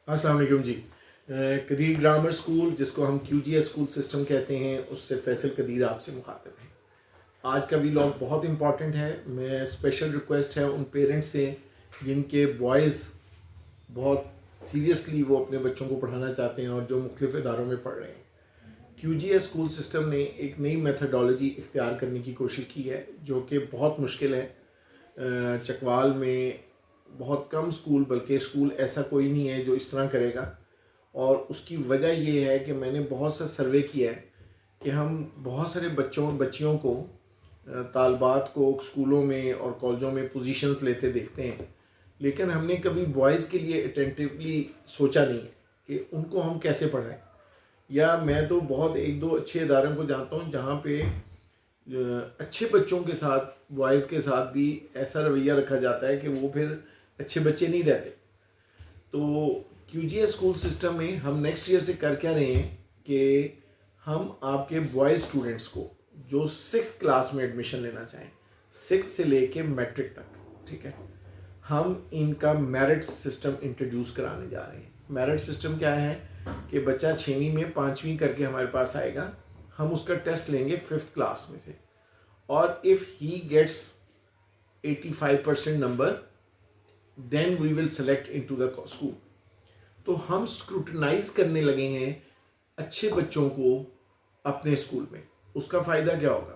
السلام علیکم جی. قدیر grammar school, جس کو ہم کیو جی ایس اسکول سسٹم کہتے ہیں، اس سے فیصل قدیر آپ سے مخاطب ہیں. آج کا ولاگ بہت امپورٹنٹ ہے. میں اسپیشل ریکویسٹ ہے ان پیرنٹس سے جن کے بوائز بہت سیریسلی وہ اپنے بچوں کو پڑھانا چاہتے ہیں اور جو مختلف اداروں میں پڑھ رہے ہیں. کیو جی ایس اسکول سسٹم نے ایک نئی میتھڈالوجی اختیار کرنے کی کوشش کی ہے جو کہ بہت مشکل ہے. چکوال میں بہت کم اسکول، بلکہ اسکول ایسا کوئی نہیں ہے جو اس طرح کرے گا. اور اس کی وجہ یہ ہے کہ میں نے بہت سا سروے کیا ہے کہ ہم بہت سارے بچیوں کو، طالبات کو اسکولوں میں اور کالجوں میں پوزیشنز لیتے دیکھتے ہیں، لیکن ہم نے کبھی بوائز کے لیے اٹینٹیولی سوچا نہیں ہے کہ ان کو ہم کیسے پڑھائیں. یا میں تو بہت ایک دو اچھے اداروں کو جانتا ہوں جہاں پہ اچھے بچوں کے ساتھ، بوائز کے ساتھ بھی ایسا رویہ رکھا جاتا ہے کہ وہ پھر اچھے بچے نہیں رہتے. تو کیو جی ایس اسکول سسٹم میں ہم نیکسٹ ایئر سے کر کیا رہے ہیں کہ ہم آپ کے بوائز اسٹوڈنٹس کو جو 6th کلاس میں ایڈمیشن لینا چاہیں، 6 سے لے کے میٹرک تک، ٹھیک ہے، ہم ان کا میرٹ سسٹم انٹروڈیوس کرانے جا رہے ہیں. میرٹ سسٹم کیا ہے کہ بچہ 6ویں میں 5ویں کر کے ہمارے پاس آئے گا، ہم اس کا ٹیسٹ لیں گے 5th کلاس میں سے، اور if he gets 85% number then we will select into the school. تو ہم اسکروٹنائز کرنے لگے ہیں اچھے بچوں کو اپنے اسکول میں. اس کا فائدہ کیا ہوگا؟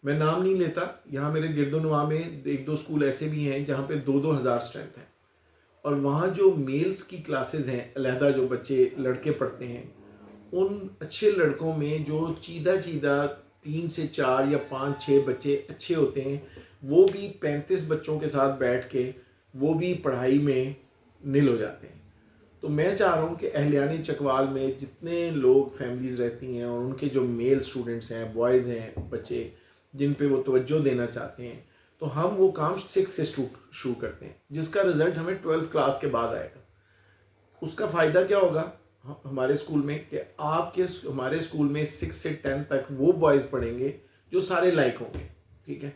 میں نام نہیں لیتا، یہاں میرے گرد و نواح میں ایک دو اسکول ایسے بھی ہیں جہاں پہ 2,000 اسٹرینتھ ہیں، اور وہاں جو میلز کی کلاسز ہیں، علیحدہ جو بچے لڑکے پڑھتے ہیں، ان اچھے لڑکوں میں جو چیدہ 3 سے 4 یا 5 6 بچے اچھے ہوتے ہیں، وہ بھی 35 بچوں کے ساتھ بیٹھ کے وہ بھی پڑھائی میں نل ہو جاتے ہیں. تو میں چاہ رہا ہوں کہ اہلیان چکوال میں جتنے لوگ فیملیز رہتی ہیں اور ان کے جو میل اسٹوڈنٹس ہیں، بوائز ہیں، بچے جن پہ وہ توجہ دینا چاہتے ہیں، تو ہم وہ کام 6 سے شروع کرتے ہیں، جس کا رزلٹ ہمیں 12th کلاس کے بعد آئے گا. اس کا فائدہ کیا ہوگا ہمارے اسکول میں کہ ہمارے اسکول میں 6 سے 10 تک وہ بوائز پڑھیں گے جو سارے لائق ہوں گے. ٹھیک ہے،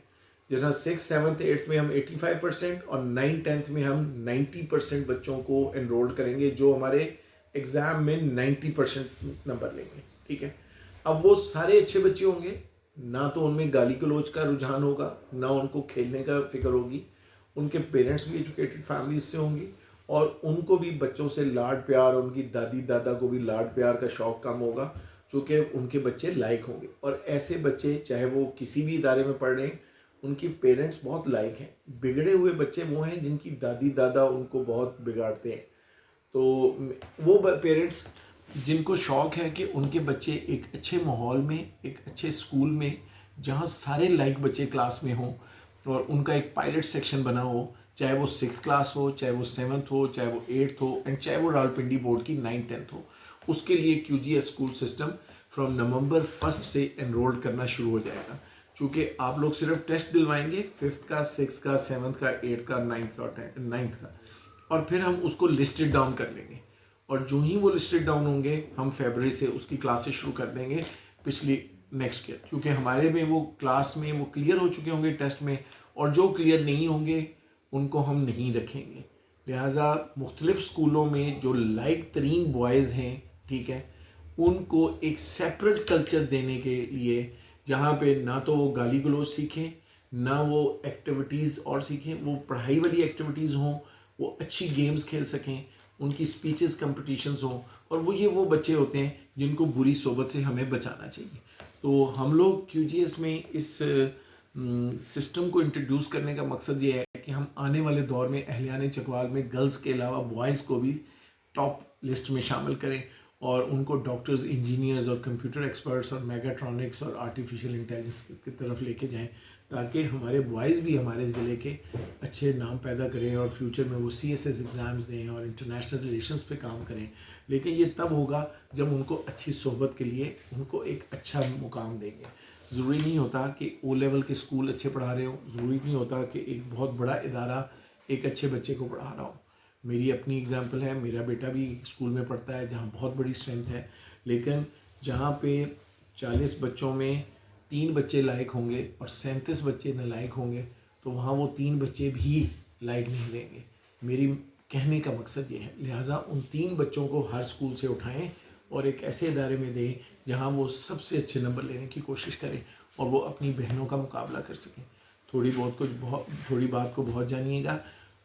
جیسا 6 7 8 میں ہم 85% اور 9 10 میں ہم 90% بچوں کو انرول کریں گے جو ہمارے ایگزام میں 90% نمبر لیں گے. ٹھیک ہے، اب وہ سارے اچھے بچے ہوں گے، نہ تو ان میں گالی گلوچ کا رجحان ہوگا، نہ ان کو کھیلنے کا فکر ہوگی. ان کے پیرنٹس بھی ایجوکیٹڈ فیملیز سے ہوں گی، اور ان کو بھی بچوں سے لاڈ پیار، ان کی دادی دادا کو بھی لاڈ پیار کا شوق کم ہوگا، چونکہ ان کے بچے لائق ہوں گے. اور ایسے بچے چاہے وہ کسی بھی ادارے میں پڑھ رہے ہیں، ان کی پیرنٹس بہت لائق ہیں. بگڑے ہوئے بچے وہ ہیں جن کی دادی دادا ان کو بہت بگاڑتے ہیں. تو وہ پیرنٹس جن کو شوق ہے کہ ان کے بچے ایک اچھے ماحول میں، ایک اچھے اسکول میں جہاں سارے لائق بچے کلاس میں ہوں، اور ان کا ایک پائلٹ سیکشن بنا ہو، چاہے وہ 6th کلاس ہو، چاہے وہ 7th ہو، چاہے وہ 8th ہو، اینڈ چاہے وہ راولپنڈی بورڈ کی 9 10th ہو. اس کے لیے کیو جی ایس اسکول سسٹم فرام نومبر 1 سے انرول کرنا شروع ہو جائے گا. چونکہ آپ لوگ صرف ٹیسٹ دلوائیں گے 5th کا، 6th کا، 7th کا، 8th کا، 9th کا، اور پھر ہم اس کو لسٹڈ ڈاؤن کر لیں گے. اور جو ہی وہ لسٹڈ ڈاؤن ہوں گے، ہم فیبرری سے اس کی کلاسز شروع کر دیں گے پچھلی نیکسٹ ایئر، کیونکہ ہمارے میں وہ کلاس میں وہ کلیئر ہو چکے ہوں گے ٹیسٹ میں، اور جو کلیئر نہیں ہوں گے ان کو ہم نہیں رکھیں گے. لہٰذا مختلف اسکولوں میں جو لائق ترین بوائز ہیں، ٹھیک ہے، ان کو ایک سیپریٹ کلچر دینے کے لیے، جہاں پہ نہ تو وہ گالی گلوچ سیکھیں، نہ وہ ایکٹیویٹیز اور سیکھیں، وہ پڑھائی والی ایکٹیویٹیز ہوں، وہ اچھی گیمز کھیل سکیں، ان کی سپیچز کمپٹیشنز ہوں. اور وہ بچے ہوتے ہیں جن کو بری صحبت سے ہمیں بچانا چاہیے. تو ہم لوگ کیو جی ایس میں اس سسٹم کو انٹروڈیوس کرنے کا مقصد یہ ہے کہ ہم آنے والے دور میں اہلیان چکوال میں گرلز کے علاوہ بوائز کو بھی ٹاپ لسٹ میں شامل کریں، اور ان کو ڈاکٹرز، انجینئرز اور کمپیوٹر ایکسپرٹس اور میگاٹرونکس اور آرٹیفیشیل انٹیلیجنس کی طرف لے کے جائیں، تاکہ ہمارے بوائز بھی ہمارے ضلع کے اچھے نام پیدا کریں اور فیوچر میں وہ سی ایس ایس ایگزامز دیں اور انٹرنیشنل ریلیشنز پہ کام کریں. لیکن یہ تب ہوگا جب ان کو اچھی صحبت کے لیے ان کو ایک اچھا مقام دیں گے. ضروری نہیں ہوتا کہ او لیول کے اسکول اچھے پڑھا رہے ہوں، ضروری نہیں ہوتا کہ ایک بہت بڑا ادارہ ایک اچھے بچے کو پڑھا رہا ہو. میری اپنی اگزامپل ہے، میرا بیٹا بھی اسکول میں پڑھتا ہے جہاں بہت بڑی اسٹرینتھ ہے، لیکن جہاں پہ 40 بچوں میں 3 بچے لائق ہوں گے اور 37 بچے نالائق ہوں گے، تو وہاں وہ 3 بچے بھی لائق نہیں رہیں گے. میری کہنے کا مقصد یہ ہے. لہٰذا ان 3 بچوں کو ہر اسکول سے اٹھائیں اور ایک ایسے ادارے میں دیں جہاں وہ سب سے اچھے نمبر لینے کی کوشش کریں اور وہ اپنی بہنوں کا مقابلہ کر سکیں. تھوڑی بات کو بہت جانیے گا.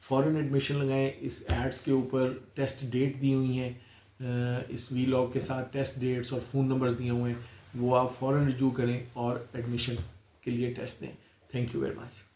فوراً ایڈمیشن لگائیں. اس ایڈس کے اوپر ٹیسٹ ڈیٹ دی ہوئی ہیں, اس وی لاگ کے ساتھ ٹیسٹ ڈیٹس اور فون نمبرز دیے ہوئے ہیں, وہ آپ فوراً رجوع کریں اور ایڈمیشن کے لیے ٹیسٹ دیں. Thank you very much.